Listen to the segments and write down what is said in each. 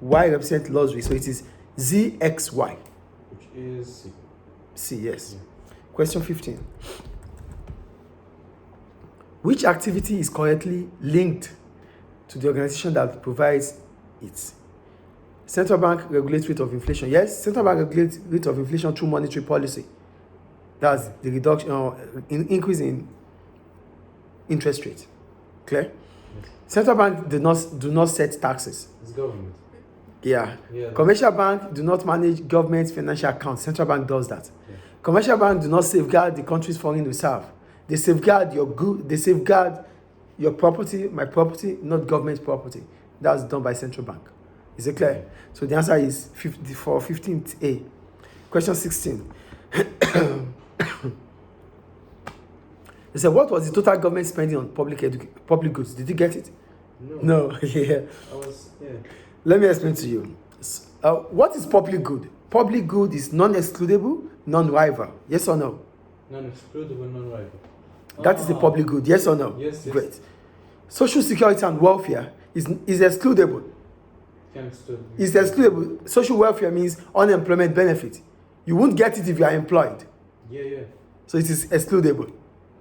Y represents luxury, so it is ZXY. Which is C. C, yes. Yeah. Question 15. Which activity is currently linked to the organization that provides it? Central bank regulates rate of inflation. Yes, central bank regulates rate of inflation through monetary policy. That's the reduction, increase in interest rate. Clear? Yes. Central bank do not set taxes. It's government. Yeah. Yeah. Commercial bank do not manage government financial accounts. Central bank does that. Yeah. Commercial bank do not safeguard the country's foreign reserve. They safeguard your good. They safeguard your property, my property, not government property. That's done by central bank. Is it clear? Yeah. So the answer is 15th A. Question 16. They said, what was the total government spending on public goods? Did you get it? No. Yeah. Yeah. Let me explain to you. What is public good? Public good is non-excludable, non-rival. Yes or no? Non-excludable, non-rival. That is the public good. Yes or no? Yes. Great. Social security and welfare is excludable. It's excludable. Social welfare means unemployment benefit. You won't get it if you are employed. Yeah. So it is excludable.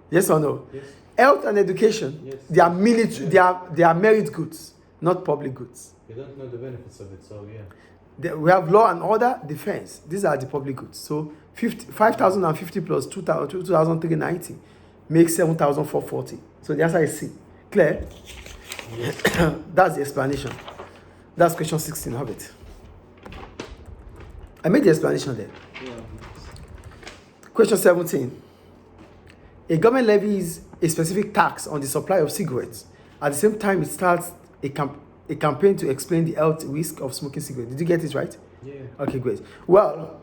Yes or no? Yes. Health and education, yes. They are military. Yeah. They are merit goods, not public goods. You don't know the benefits of it, so yeah. We have law and order, defense. These are the public goods. So 5,050 plus 2,390 makes 7,440. So the answer is C. Clear? Yes. That's the explanation. That's question 16. Have it. I made the explanation there. Yeah. Question 17. A government levies a specific tax on the supply of cigarettes. At the same time, it starts a campaign to explain the health risk of smoking cigarettes. Did you get it right? Yeah. Okay, great. Well,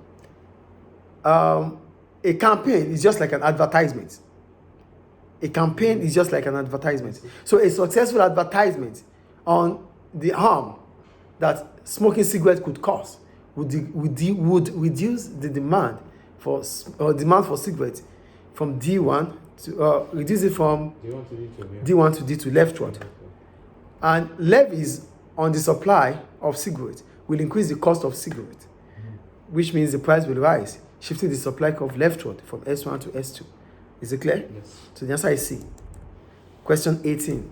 a campaign is just like an advertisement. A campaign is just like an advertisement. So a successful advertisement on the harm that smoking cigarettes could cause would reduce the demand for cigarettes from D1 to reduce it from D1 to D2 leftward. And levies on the supply of cigarettes will increase the cost of cigarettes, which means the price will rise, shifting the supply curve leftward from S1 to S2. Is it clear? Yes. So the answer is C. Question 18.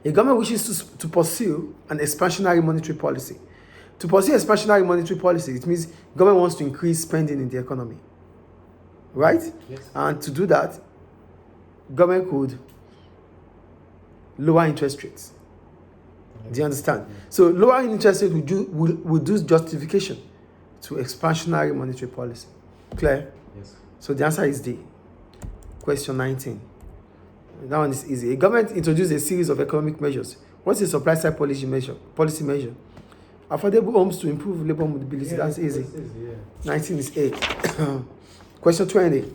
A government wishes to pursue an expansionary monetary policy. To pursue expansionary monetary policy, it means government wants to increase spending in the economy. Right? Yes. And to do that, government could lower interest rates. Do you understand? Yeah. So lowering interest rates will do justification to expansionary monetary policy. Clear? Yes. So the answer is D. Question 19. That one is easy. A government introduced a series of economic measures. What's a supply side policy measure? Affordable homes to improve labor mobility. Yeah, that's easy. Yeah. 19 is A. Question 20.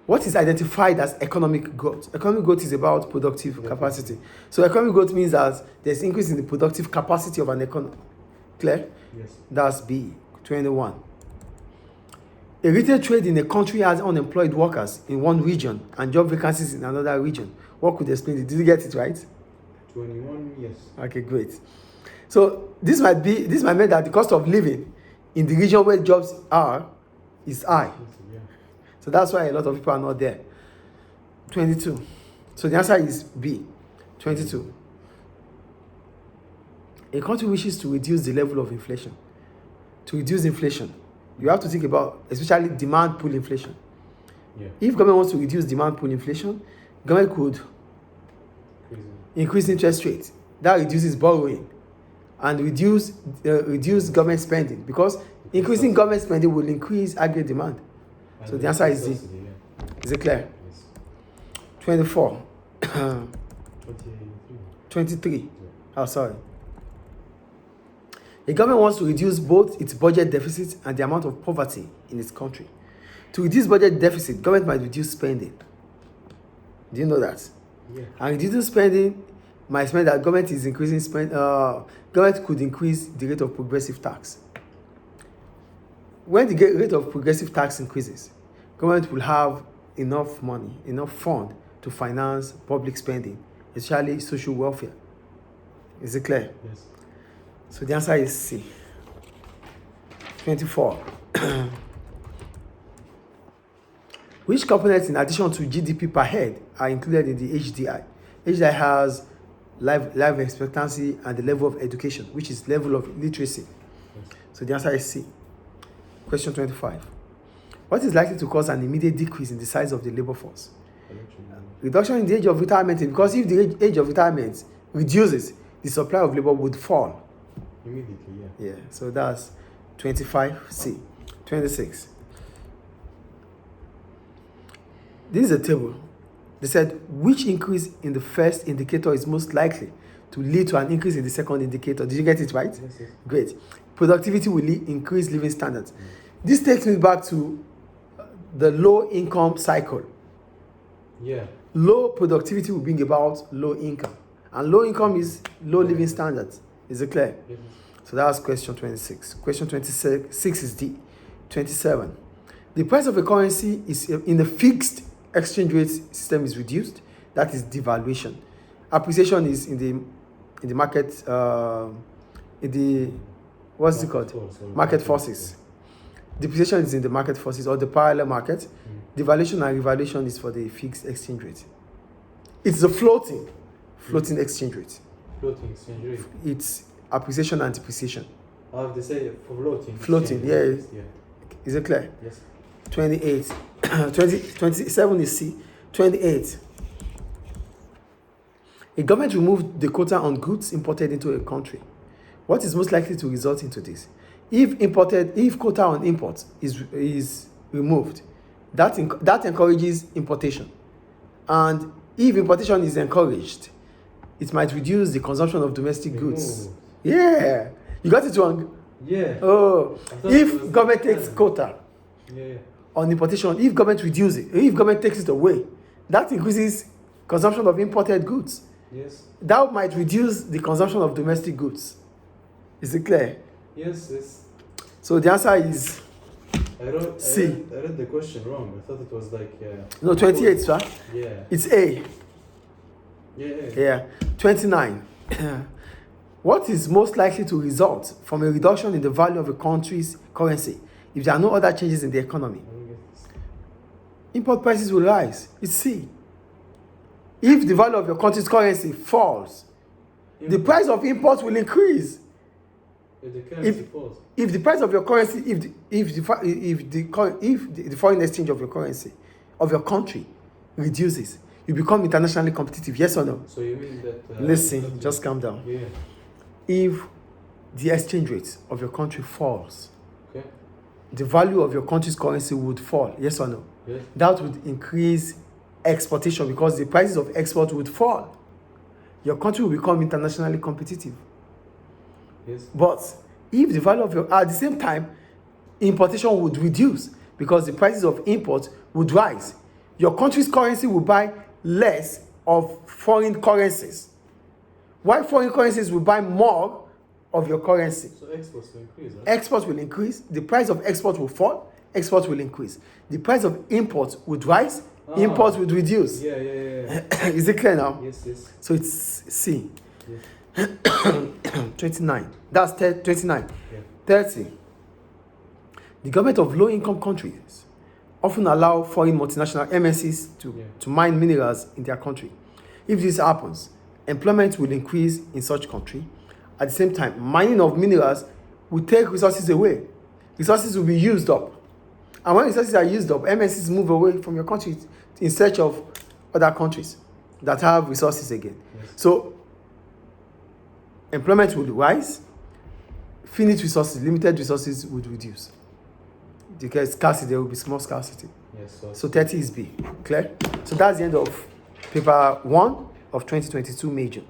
What is identified as economic growth? Economic growth is about productive capacity. So economic growth means that there's increase in the productive capacity of an economy. Clear? Yes. That's B. 21. A retail trade in a country has unemployed workers in one region and job vacancies in another region. What could explain it? Did you get it right? 21, yes. Okay, great. So this might mean that the cost of living in the region where jobs are is high. Yeah. So that's why a lot of people are not there. 22. So the answer is B. 22. A country wishes to reduce the level of inflation. To reduce inflation, you have to think about especially demand pull inflation. Yeah. If government wants to reduce demand pull inflation, government could increase interest rates. That reduces borrowing and reduce government spending, because increasing government spending will increase aggregate demand. And so the answer is D. Yeah. Is it clear? Yes. 24. 23. Yeah. Oh, sorry. The government wants to reduce both its budget deficit and the amount of poverty in its country. To reduce budget deficit, government might reduce spending. Do you know that? Yeah. And reducing spending might mean that government is increasing government could increase the rate of progressive tax. When the rate of progressive tax increases, government will have enough money, enough fund to finance public spending especially social welfare. Is it clear? Yes. So the answer is C. 24. Which components in addition to GDP per head are included in the HDI? HDI has life expectancy and the level of education, which is level of literacy. Yes. So the answer is C. Question 25. What is likely to cause an immediate decrease in the size of the labor force? Reduction in the age of retirement, because if the age of retirement reduces, the supply of labor would fall. Immediately, yeah. Yeah, so that's 25C. 26. This is a table. They said which increase in the first indicator is most likely to lead to an increase in the second indicator. Did you get it right? Yes, yes. Great. Productivity will increase living standards. This takes me back to the low income cycle. Yeah. Low productivity will bring about low income. And low income is low living standards. Is it clear? Yes. So that's question 26. Question 26 is D. 27. The price of a currency is in the fixed exchange rate system is reduced. That is devaluation. Appreciation is in the market, in the, what's it called? Market forces. Depreciation is in the market forces or the parallel market. Devaluation and revaluation is for the fixed exchange rate. It's the floating exchange rate. Floating exchange rate. It's appreciation and depreciation. How have they say for floating? Floating, exchange yeah. rate? Yeah. Is it clear? Yes. 28. 27 is C. 28. A government removed the quota on goods imported into a country. What is most likely to result into this? If quota on imports is removed, that encourages importation. And if importation is encouraged, it might reduce the consumption of domestic goods. Yeah. You got it wrong? Yeah. Oh. If government takes quota Yeah. on importation, if government reduces it, if government takes it away, that increases consumption of imported goods. Yes. That might reduce the consumption of domestic goods. Is it clear? Yes. Yes. So the answer is C. I read the question wrong. I thought it was like. No, 28, sir. Yeah. It's A. Yeah. Yeah. 29. What is most likely to result from a reduction in the value of a country's currency if there are no other changes in the economy? I don't get this. Import prices will rise. It's C. If the value of your country's currency falls, the price of imports will increase. If the currency falls. If the price of your currency, if the foreign exchange of your currency of your country reduces, you become internationally competitive. Yes or no? So you mean that? Listen, just calm down. Yeah. If the exchange rate of your country falls, Okay. the value of your country's currency would fall. Yes or no? Yes. That would increase exportation because the prices of export would fall. Your country will become internationally competitive. Yes. But if the value of at the same time, importation would reduce because the prices of imports would rise. Your country's currency will buy less of foreign currencies, while foreign currencies will buy more of your currency. So exports will increase, right? Exports will increase. The price of export will fall. Exports will increase. The price of imports would rise. Imports would reduce. Yeah. Is it clear now? Yes. So it's C. Yes. 29. That's 29. Yeah. 30. The government of low-income countries often allow foreign multinational MNCs to mine minerals in their country. If this happens, employment will increase in such country. At the same time, mining of minerals will take resources away. Resources will be used up. And when resources are used up, MNCs move away from your country in search of other countries that have resources again. Yes. So, employment will rise, finite resources, limited resources would reduce. Because scarcity, there will be small scarcity. Yes. So 30 is B. Clear? So that's the end of paper 1 of 2022 major.